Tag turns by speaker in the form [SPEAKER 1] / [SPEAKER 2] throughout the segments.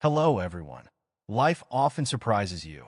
[SPEAKER 1] Hello, everyone. Life often surprises you,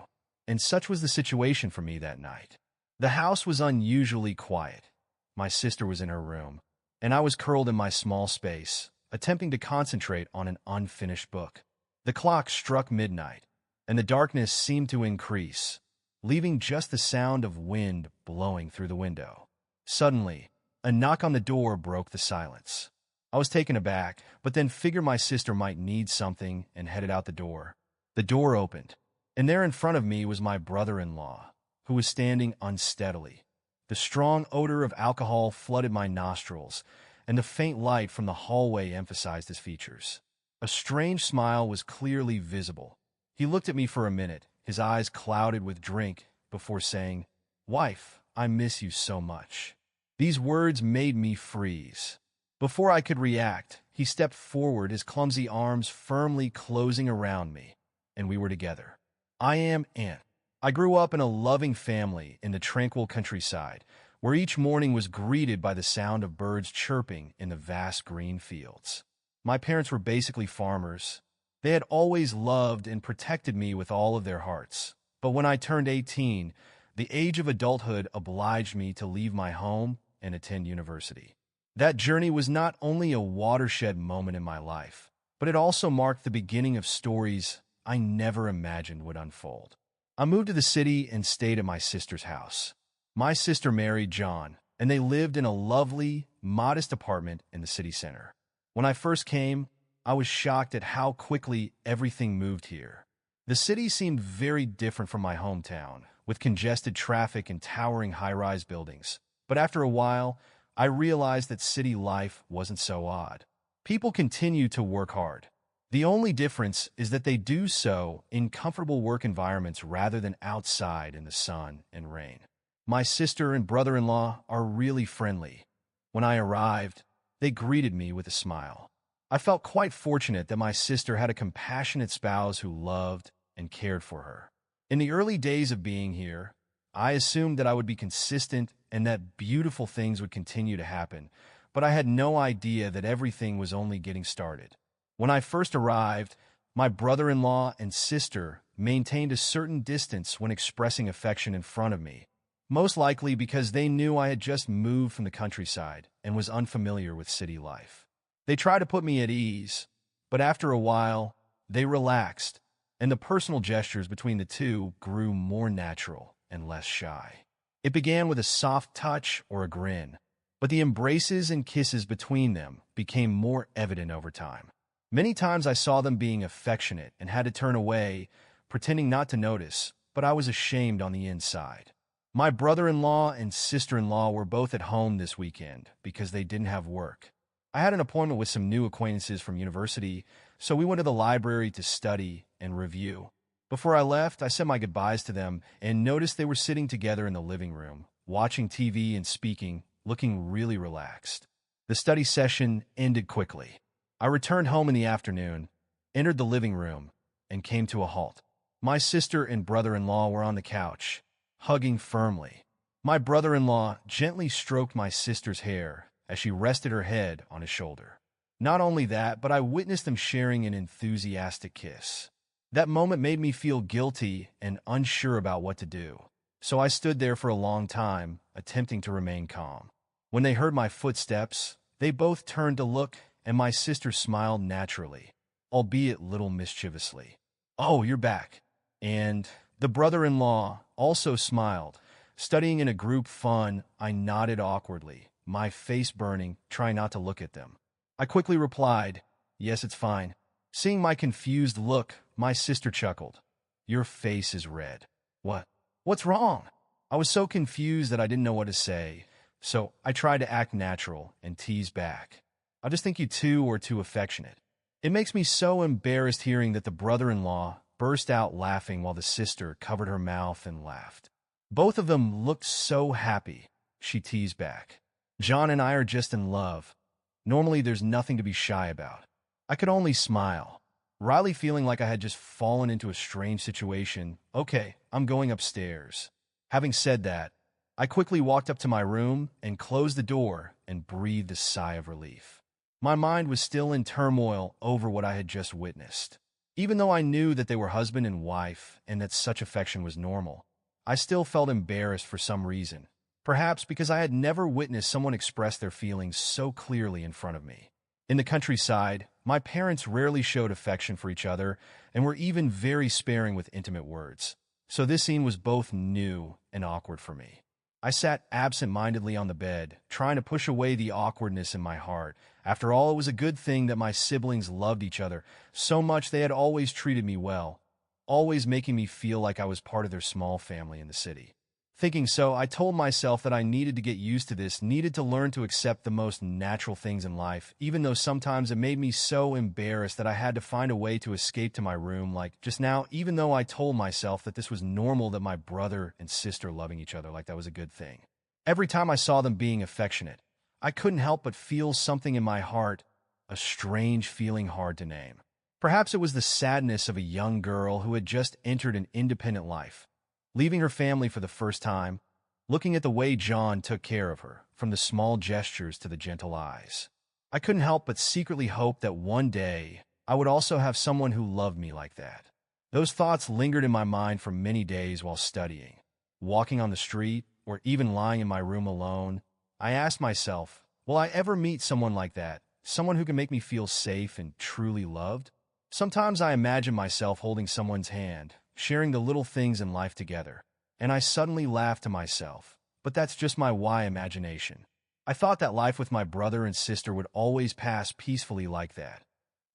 [SPEAKER 1] and such was the situation for me that night. The house was unusually quiet. My sister was in her room, and I was curled in my small space, attempting to concentrate on an unfinished book. The clock struck midnight, and the darkness seemed to increase, leaving just the sound of wind blowing through the window. Suddenly, a knock on the door broke the silence. I was taken aback, but then figured my sister might need something and headed out the door. The door opened, and there in front of me was my brother-in-law, who was standing unsteadily. The strong odor of alcohol flooded my nostrils, and the faint light from the hallway emphasized his features. A strange smile was clearly visible. He looked at me for a minute, his eyes clouded with drink, before saying, "Wife, I miss you so much." These words made me freeze. Before I could react, he stepped forward, his clumsy arms firmly closing around me, and we were together. I am Ant. I grew up in a loving family in the tranquil countryside, where each morning was greeted by the sound of birds chirping in the vast green fields. My parents were basically farmers. They had always loved and protected me with all of their hearts. But when I turned 18, the age of adulthood obliged me to leave my home and attend university. That journey was not only a watershed moment in my life, but it also marked the beginning of stories I never imagined would unfold. I moved to the city and stayed at my sister's house. My sister married John, and they lived in a lovely, modest apartment in the city center. When I first came, I was shocked at how quickly everything moved here. The city seemed very different from my hometown, with congested traffic and towering high-rise buildings. But after a while, I realized that city life wasn't so odd. People continue to work hard. The only difference is that they do so in comfortable work environments rather than outside in the sun and rain. My sister and brother-in-law are really friendly. When I arrived, they greeted me with a smile. I felt quite fortunate that my sister had a compassionate spouse who loved and cared for her. In the early days of being here, I assumed that I would be consistent and that beautiful things would continue to happen, but I had no idea that everything was only getting started. When I first arrived, my brother-in-law and sister maintained a certain distance when expressing affection in front of me, most likely because they knew I had just moved from the countryside and was unfamiliar with city life. They tried to put me at ease, but after a while, they relaxed, and the personal gestures between the two grew more natural and less shy. It began with a soft touch or a grin, but the embraces and kisses between them became more evident over time. Many times I saw them being affectionate and had to turn away, pretending not to notice, but I was ashamed on the inside. My brother-in-law and sister-in-law were both at home this weekend because they didn't have work. I had an appointment with some new acquaintances from university, so we went to the library to study and review. Before I left, I said my goodbyes to them and noticed they were sitting together in the living room, watching TV and speaking, looking really relaxed. The study session ended quickly. I returned home in the afternoon, entered the living room, and came to a halt. My sister and brother-in-law were on the couch, hugging firmly. My brother-in-law gently stroked my sister's hair as she rested her head on his shoulder. Not only that, but I witnessed them sharing an enthusiastic kiss. That moment made me feel guilty and unsure about what to do, so I stood there for a long time, attempting to remain calm. When they heard my footsteps, they both turned to look, and my sister smiled naturally, albeit little mischievously. "Oh, you're back." And the brother-in-law also smiled. Studying in a group fun, I nodded awkwardly, my face burning, trying not to look at them. I quickly replied, "Yes, it's fine." Seeing my confused look, my sister chuckled. "Your face is red." "What? What's wrong?" I was so confused that I didn't know what to say, so I tried to act natural and tease back. "I just think you two are too affectionate." It makes me so embarrassed hearing that the brother-in-law burst out laughing while the sister covered her mouth and laughed. "Both of them looked so happy," she teased back. "John and I are just in love. Normally there's nothing to be shy about." I could only smile, Riley feeling like I had just fallen into a strange situation. Okay, I'm going upstairs. Having said that, I quickly walked up to my room and closed the door and breathed a sigh of relief. My mind was still in turmoil over what I had just witnessed. Even though I knew that they were husband and wife and that such affection was normal, I still felt embarrassed for some reason. Perhaps because I had never witnessed someone express their feelings so clearly in front of me. In the countryside, my parents rarely showed affection for each other and were even very sparing with intimate words. So this scene was both new and awkward for me. I sat absent-mindedly on the bed, trying to push away the awkwardness in my heart. After all, it was a good thing that my siblings loved each other so much. They had always treated me well, always making me feel like I was part of their small family in the city. Thinking so, I told myself that I needed to get used to this, needed to learn to accept the most natural things in life, even though sometimes it made me so embarrassed that I had to find a way to escape to my room. Like just now, even though I told myself that this was normal, that my brother and sister loving each other, like that was a good thing. Every time I saw them being affectionate, I couldn't help but feel something in my heart, a strange feeling hard to name. Perhaps it was the sadness of a young girl who had just entered an independent life, leaving her family for the first time, looking at the way John took care of her, from the small gestures to the gentle eyes. I couldn't help but secretly hope that one day I would also have someone who loved me like that. Those thoughts lingered in my mind for many days while studying. Walking on the street, or even lying in my room alone, I asked myself, will I ever meet someone like that, someone who can make me feel safe and truly loved? Sometimes I imagine myself holding someone's hand, sharing the little things in life together, and I suddenly laugh to myself. But that's just my imagination. I thought that life with my brother and sister would always pass peacefully like that.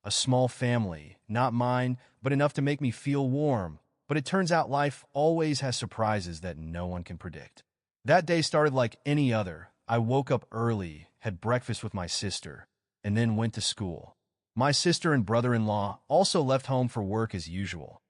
[SPEAKER 1] A small family, not mine, but enough to make me feel warm. But it turns out life always has surprises that no one can predict. That day started like any other. I woke up early, had breakfast with my sister, and then went to school. My sister and brother-in-law also left home for work as usual,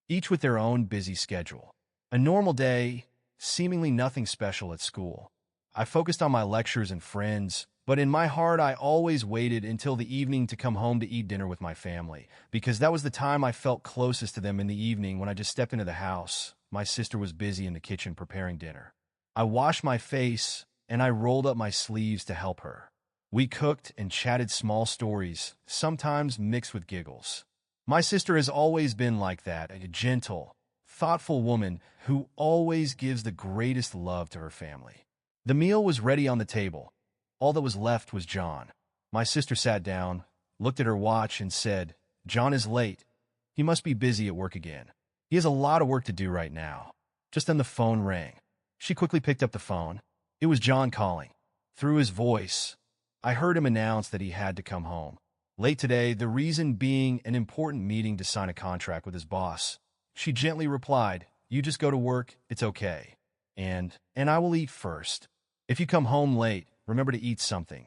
[SPEAKER 1] each with their own busy schedule. A normal day, seemingly nothing special at school. I focused on my lectures and friends, but in my heart I always waited until the evening to come home to eat dinner with my family, because that was the time I felt closest to them. In the evening, when I just stepped into the house, my sister was busy in the kitchen preparing dinner. I washed my face, and I rolled up my sleeves to help her. We cooked and chatted small stories, sometimes mixed with giggles. My sister has always been like that, a gentle, thoughtful woman who always gives the greatest love to her family. The meal was ready on the table. All that was left was John. My sister sat down, looked at her watch, and said, "John is late. He must be busy at work again. He has a lot of work to do right now." Just then the phone rang. She quickly picked up the phone. It was John calling. Through his voice, I heard him announce that he had to come home late today, the reason being an important meeting to sign a contract with his boss. She gently replied, "You just go to work, it's okay. And I will eat first. If you come home late, remember to eat something."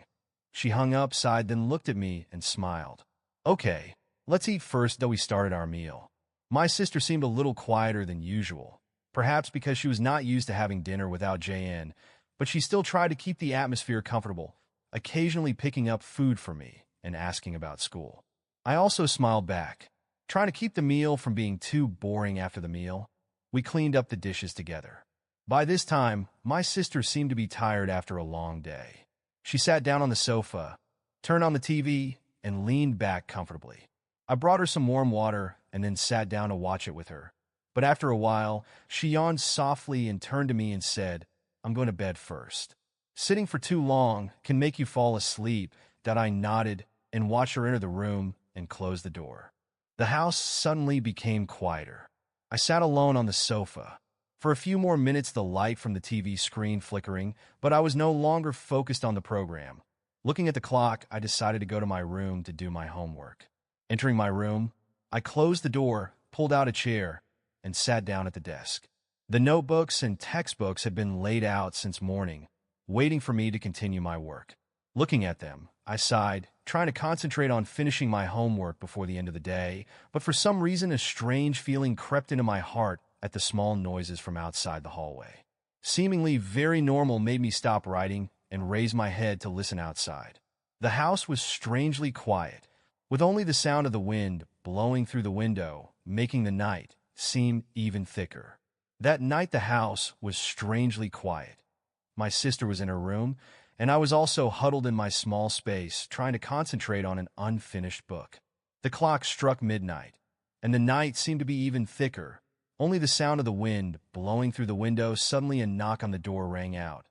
[SPEAKER 1] She hung up, sighed, then looked at me and smiled. "Okay, let's eat first," though we started our meal. My sister seemed a little quieter than usual, perhaps because she was not used to having dinner without JN, but she still tried to keep the atmosphere comfortable, occasionally picking up food for me and asking about school. I also smiled back, trying to keep the meal from being too boring. After the meal, we cleaned up the dishes together. By this time, my sister seemed to be tired after a long day. She sat down on the sofa, turned on the TV, and leaned back comfortably. I brought her some warm water and then sat down to watch it with her. But after a while, she yawned softly and turned to me and said, "I'm going to bed first." Sitting for too long can make you fall asleep. That I nodded and watched her enter the room and close the door. The house suddenly became quieter. I sat alone on the sofa. For a few more minutes, the light from the TV screen flickering, but I was no longer focused on the program. Looking at the clock, I decided to go to my room to do my homework. Entering my room, I closed the door, pulled out a chair, and sat down at the desk. The notebooks and textbooks had been laid out since morning, waiting for me to continue my work. Looking at them, I sighed, trying to concentrate on finishing my homework before the end of the day, but for some reason a strange feeling crept into my heart at the small noises from outside the hallway. Seemingly very normal, made me stop writing and raise my head to listen outside. The house was strangely quiet, with only the sound of the wind blowing through the window, making the night seem even thicker. That night the house was strangely quiet. My sister was in her room, and I was also huddled in my small space, trying to concentrate on an unfinished book. The clock struck midnight, and the night seemed to be even thicker. Only the sound of the wind blowing through the window. Suddenly a knock on the door rang out.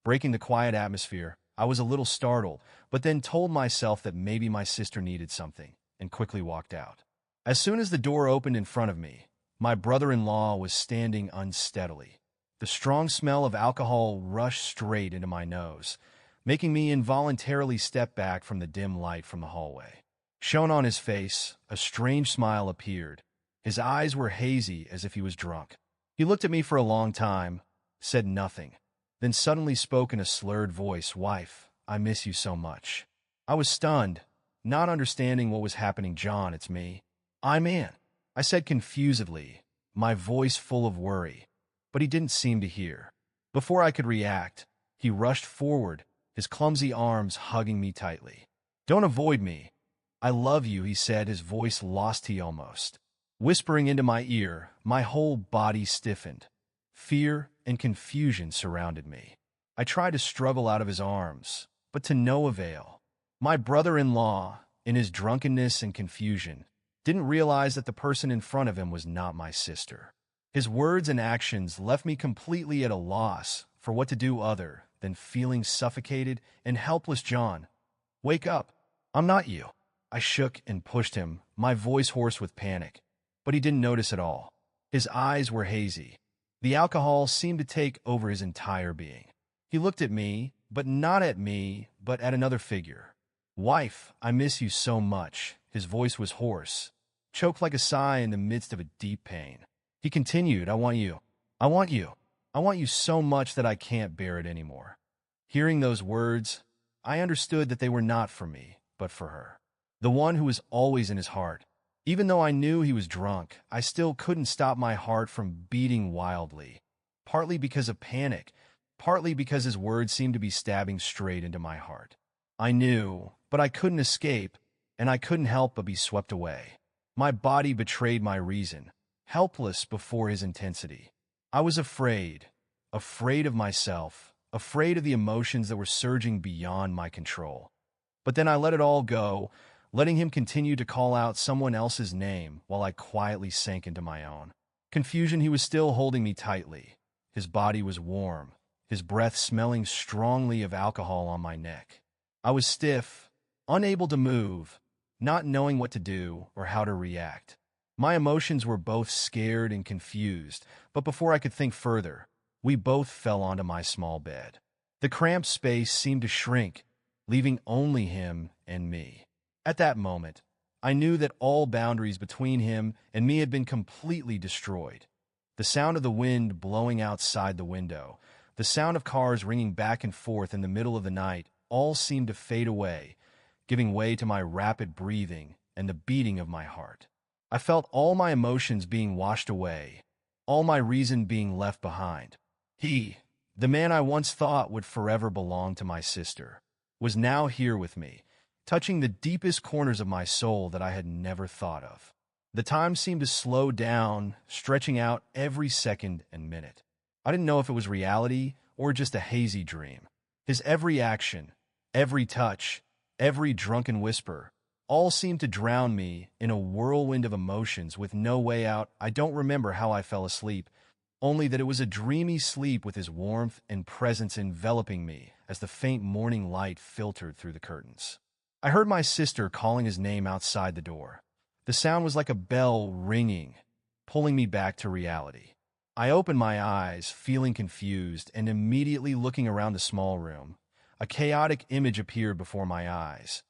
[SPEAKER 1] Breaking the quiet atmosphere, I was a little startled, but then told myself that maybe my sister needed something, and quickly walked out. As soon as the door opened in front of me, my brother-in-law was standing unsteadily. The strong smell of alcohol rushed straight into my nose, making me involuntarily step back from the dim light from the hallway. Shown on his face, a strange smile appeared. His eyes were hazy as if he was drunk. He looked at me for a long time, said nothing, then suddenly spoke in a slurred voice, "Wife, I miss you so much." I was stunned, not understanding what was happening. "John, it's me. I'm in," I said confusedly, my voice full of worry, but he didn't seem to hear. Before I could react, he rushed forward, his clumsy arms hugging me tightly. "Don't avoid me. I love you," he said, his voice lost he almost. Whispering into my ear, my whole body stiffened. Fear and confusion surrounded me. I tried to struggle out of his arms, but to no avail. My brother-in-law, in his drunkenness and confusion, didn't realize that the person in front of him was not my sister. His words and actions left me completely at a loss for what to do other than feeling suffocated and helpless. "John, wake up. I'm not you." I shook and pushed him, my voice hoarse with panic, but he didn't notice at all. His eyes were hazy. The alcohol seemed to take over his entire being. He looked at me, but not at me, but at another figure. "Wife, I miss you so much." His voice was hoarse, choked like a sigh in the midst of a deep pain. He continued, "I want you. I want you. I want you so much that I can't bear it anymore." Hearing those words, I understood that they were not for me, but for her, the one who was always in his heart. Even though I knew he was drunk, I still couldn't stop my heart from beating wildly, partly because of panic, partly because his words seemed to be stabbing straight into my heart. I knew, but I couldn't escape, and I couldn't help but be swept away. My body betrayed my reason, helpless before his intensity. I was afraid of myself, afraid of the emotions that were surging beyond my control. But then I let it all go, letting him continue to call out someone else's name while I quietly sank into my own. Confusion, he was still holding me tightly. His body was warm, his breath smelling strongly of alcohol on my neck. I was stiff, unable to move, not knowing what to do or how to react. My emotions were both scared and confused, but before I could think further, we both fell onto my small bed. The cramped space seemed to shrink, leaving only him and me. At that moment, I knew that all boundaries between him and me had been completely destroyed. The sound of the wind blowing outside the window, the sound of cars ringing back and forth in the middle of the night, all seemed to fade away, giving way to my rapid breathing and the beating of my heart. I felt all my emotions being washed away, all my reason being left behind. He, the man I once thought would forever belong to my sister, was now here with me, touching the deepest corners of my soul that I had never thought of. The time seemed to slow down, stretching out every second and minute. I didn't know if it was reality or just a hazy dream. His every action, every touch, every drunken whisper, all seemed to drown me in a whirlwind of emotions with no way out. I don't remember how I fell asleep, only that it was a dreamy sleep with his warmth and presence enveloping me as the faint morning light filtered through the curtains. I heard my sister calling his name outside the door. The sound was like a bell ringing, pulling me back to reality. I opened my eyes, feeling confused, and immediately looking around the small room. A chaotic image appeared before my eyes.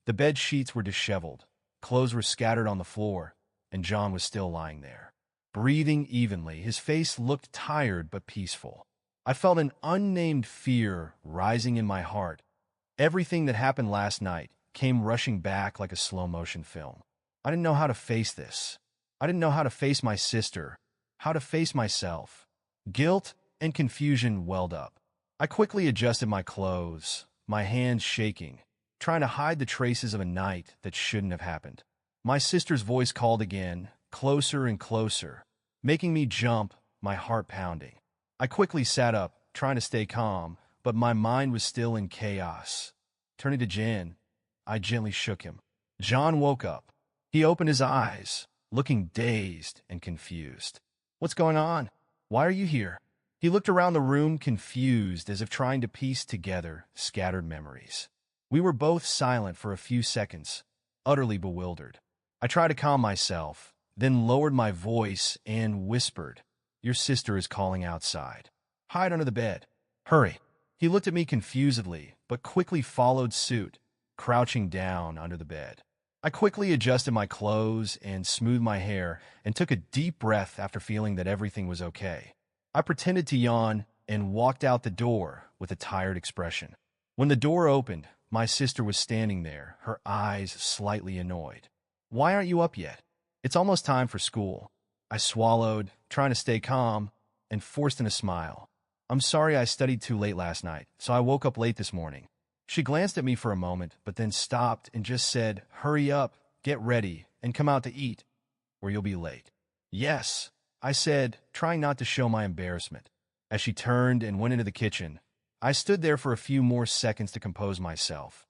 [SPEAKER 1] The bed sheets were disheveled, clothes were scattered on the floor, and John was still lying there, breathing evenly. His face looked tired but peaceful. I felt an unnamed fear rising in my heart. Everything that happened last night came rushing back like a slow-motion film. I didn't know how to face this. I didn't know how to face my sister, how to face myself. Guilt and confusion welled up. I quickly adjusted my clothes, my hands shaking, trying to hide the traces of a night that shouldn't have happened. My sister's voice called again, closer and closer, making me jump, my heart pounding. I quickly sat up, trying to stay calm, but my mind was still in chaos. Turning to Jan, I gently shook him. John woke up. He opened his eyes, looking dazed and confused. "What's going on? Why are you here?" He looked around the room confused, as if trying to piece together scattered memories. We were both silent for a few seconds, utterly bewildered. I tried to calm myself, then lowered my voice and whispered, "Your sister is calling outside. Hide under the bed. Hurry." He looked at me confusedly, but quickly followed suit, crouching down under the bed. I quickly adjusted my clothes and smoothed my hair and took a deep breath after feeling that everything was okay. I pretended to yawn and walked out the door with a tired expression. When the door opened, my sister was standing there, her eyes slightly annoyed. "Why aren't you up yet? It's almost time for school." I swallowed, trying to stay calm, and forced in a smile. "I'm sorry I studied too late last night, so I woke up late this morning." She glanced at me for a moment, but then stopped and just said, "Hurry up, get ready, and come out to eat, or you'll be late." "Yes," I said, trying not to show my embarrassment. As she turned and went into the kitchen, I stood there for a few more seconds to compose myself,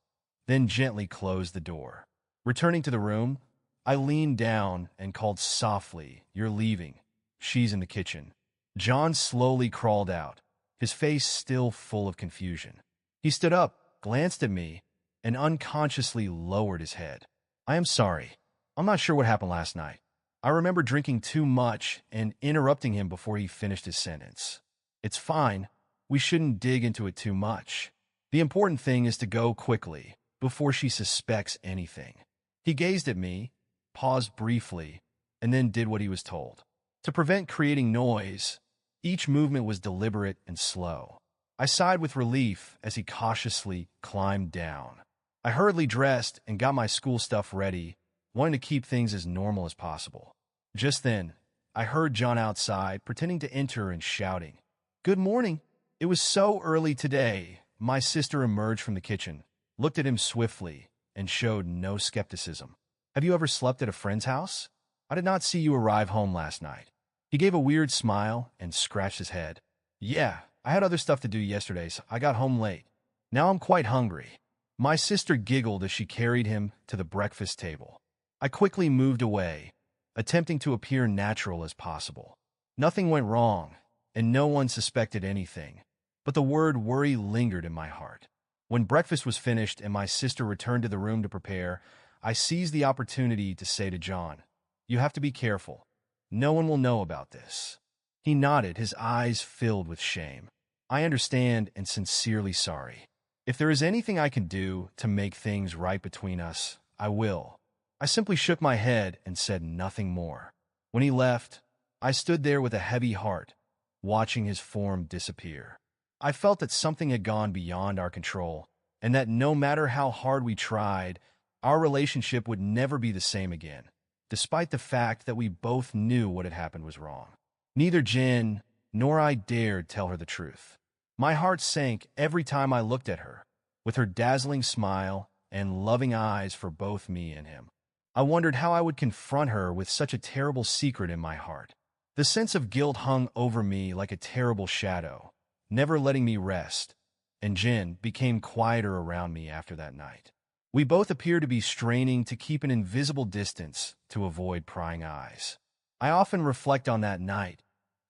[SPEAKER 1] then gently closed the door. Returning to the room, I leaned down and called softly, "You're leaving. She's in the kitchen." John slowly crawled out, his face still full of confusion. He stood up, glanced at me, and unconsciously lowered his head. "I am sorry. I'm not sure what happened last night. I remember drinking too much and interrupting him before he finished his sentence. It's fine. We shouldn't dig into it too much. The important thing is to go quickly, before she suspects anything." He gazed at me, paused briefly, and then did what he was told. To prevent creating noise, each movement was deliberate and slow. I sighed with relief as he cautiously climbed down. I hurriedly dressed and got my school stuff ready, wanting to keep things as normal as possible. Just then, I heard John outside, pretending to enter and shouting, "Good morning." It was so early today. My sister emerged from the kitchen, looked at him swiftly, and showed no skepticism. "Have you ever slept at a friend's house? I did not see you arrive home last night." He gave a weird smile and scratched his head. "Yeah, I had other stuff to do yesterday, so I got home late. Now I'm quite hungry." My sister giggled as she carried him to the breakfast table. I quickly moved away, attempting to appear natural as possible. Nothing went wrong, and no one suspected anything, but the word worry lingered in my heart. When breakfast was finished and my sister returned to the room to prepare, I seized the opportunity to say to John, "You have to be careful. No one will know about this." He nodded, his eyes filled with shame. "I understand and sincerely sorry. If there is anything I can do to make things right between us, I will." I simply shook my head and said nothing more. When he left, I stood there with a heavy heart, watching his form disappear. I felt that something had gone beyond our control, and that no matter how hard we tried, our relationship would never be the same again, despite the fact that we both knew what had happened was wrong. Neither Jen nor I dared tell her the truth. My heart sank every time I looked at her, with her dazzling smile and loving eyes for both me and him. I wondered how I would confront her with such a terrible secret in my heart. The sense of guilt hung over me like a terrible shadow, never letting me rest, and Jen became quieter around me after that night. We both appeared to be straining to keep an invisible distance to avoid prying eyes. I often reflect on that night,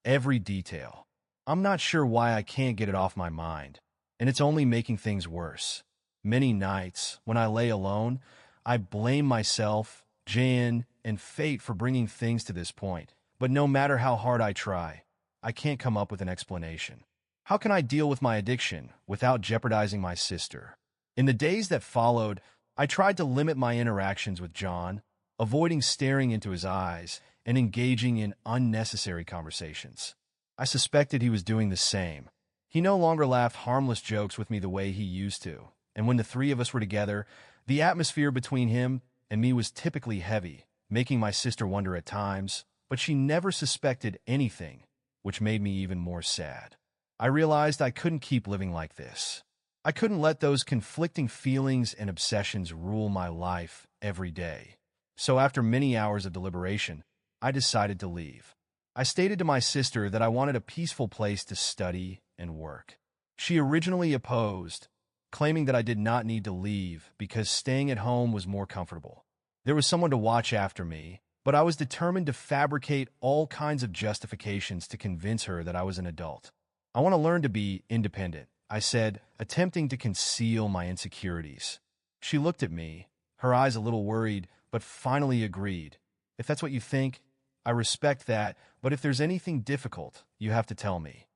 [SPEAKER 1] every detail. I'm not sure why I can't get it off my mind, and it's only making things worse. Many nights, when I lay alone, I blame myself, Jan, and fate for bringing things to this point. But no matter how hard I try, I can't come up with an explanation. How can I deal with my addiction without jeopardizing my sister? In the days that followed, I tried to limit my interactions with John, avoiding staring into his eyes and engaging in unnecessary conversations. I suspected he was doing the same. He no longer laughed harmless jokes with me the way he used to, and when the three of us were together, the atmosphere between him and me was typically heavy, making my sister wonder at times, but she never suspected anything, which made me even more sad. I realized I couldn't keep living like this. I couldn't let those conflicting feelings and obsessions rule my life every day. So after many hours of deliberation, I decided to leave. I stated to my sister that I wanted a peaceful place to study and work. She originally opposed, claiming that I did not need to leave because staying at home was more comfortable. There was someone to watch after me, but I was determined to fabricate all kinds of justifications to convince her that I was an adult. I want to learn to be independent, I said, attempting to conceal my insecurities. She looked at me, her eyes a little worried, but finally agreed. If that's what you think, I respect that, but if there's anything difficult, you have to tell me.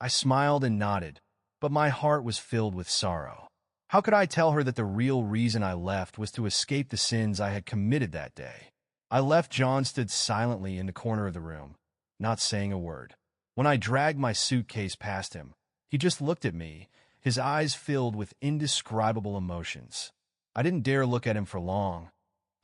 [SPEAKER 1] I smiled and nodded, but my heart was filled with sorrow. How could I tell her that the real reason I left was to escape the sins I had committed that day? I left. John stood silently in the corner of the room, not saying a word. When I dragged my suitcase past him, he just looked at me, his eyes filled with indescribable emotions. I didn't dare look at him for long.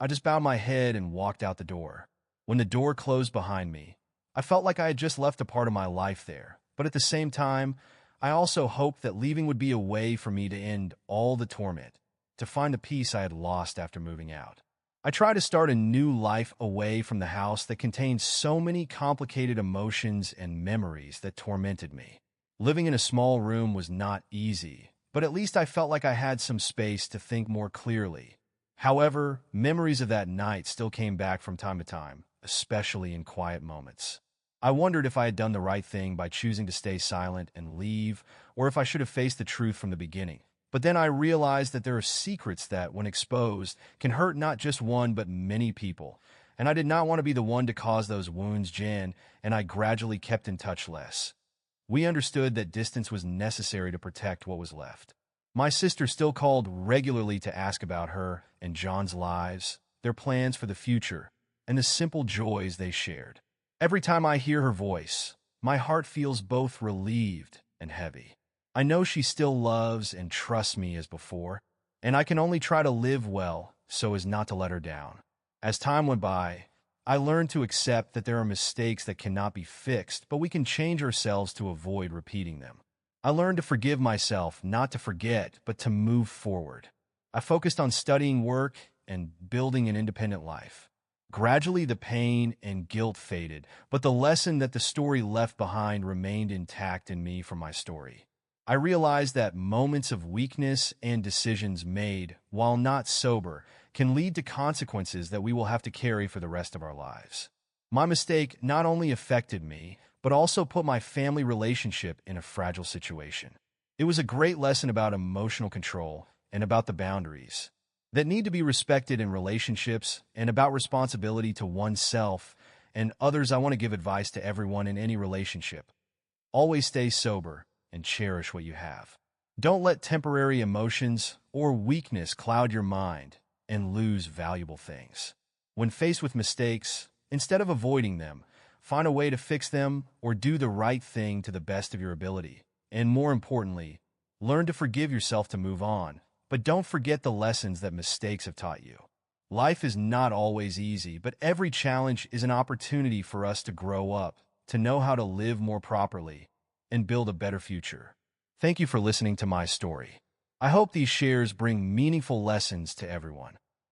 [SPEAKER 1] I just bowed my head and walked out the door. When the door closed behind me, I felt like I had just left a part of my life there, but at the same time, I also hoped that leaving would be a way for me to end all the torment, to find the peace I had lost after moving out. I tried to start a new life away from the house that contained so many complicated emotions and memories that tormented me. Living in a small room was not easy, but at least I felt like I had some space to think more clearly. However, memories of that night still came back from time to time, especially in quiet moments. I wondered if I had done the right thing by choosing to stay silent and leave, or if I should have faced the truth from the beginning. But then I realized that there are secrets that, when exposed, can hurt not just one but many people, and I did not want to be the one to cause those wounds. Jan and I gradually kept in touch less. We understood that distance was necessary to protect what was left. My sister still called regularly to ask about her and John's lives, their plans for the future, and the simple joys they shared. Every time I hear her voice, my heart feels both relieved and heavy. I know she still loves and trusts me as before, and I can only try to live well so as not to let her down. As time went by, I learned to accept that there are mistakes that cannot be fixed, but we can change ourselves to avoid repeating them. I learned to forgive myself, not to forget, but to move forward. I focused on studying, work, and building an independent life. Gradually, the pain and guilt faded, but the lesson that the story left behind remained intact in me from my story. I realized that moments of weakness and decisions made, while not sober, can lead to consequences that we will have to carry for the rest of our lives. My mistake not only affected me, but also put my family relationship in a fragile situation. It was a great lesson about emotional control and about the boundaries that need to be respected in relationships and about responsibility to oneself and others. I want to give advice to everyone in any relationship. Always stay sober and cherish what you have. Don't let temporary emotions or weakness cloud your mind and lose valuable things. When faced with mistakes, instead of avoiding them, find a way to fix them or do the right thing to the best of your ability. And more importantly, learn to forgive yourself to move on. But don't forget the lessons that mistakes have taught you. Life is not always easy, but every challenge is an opportunity for us to grow up, to know how to live more properly, and build a better future. Thank you for listening to my story. I hope these shares bring meaningful lessons to everyone.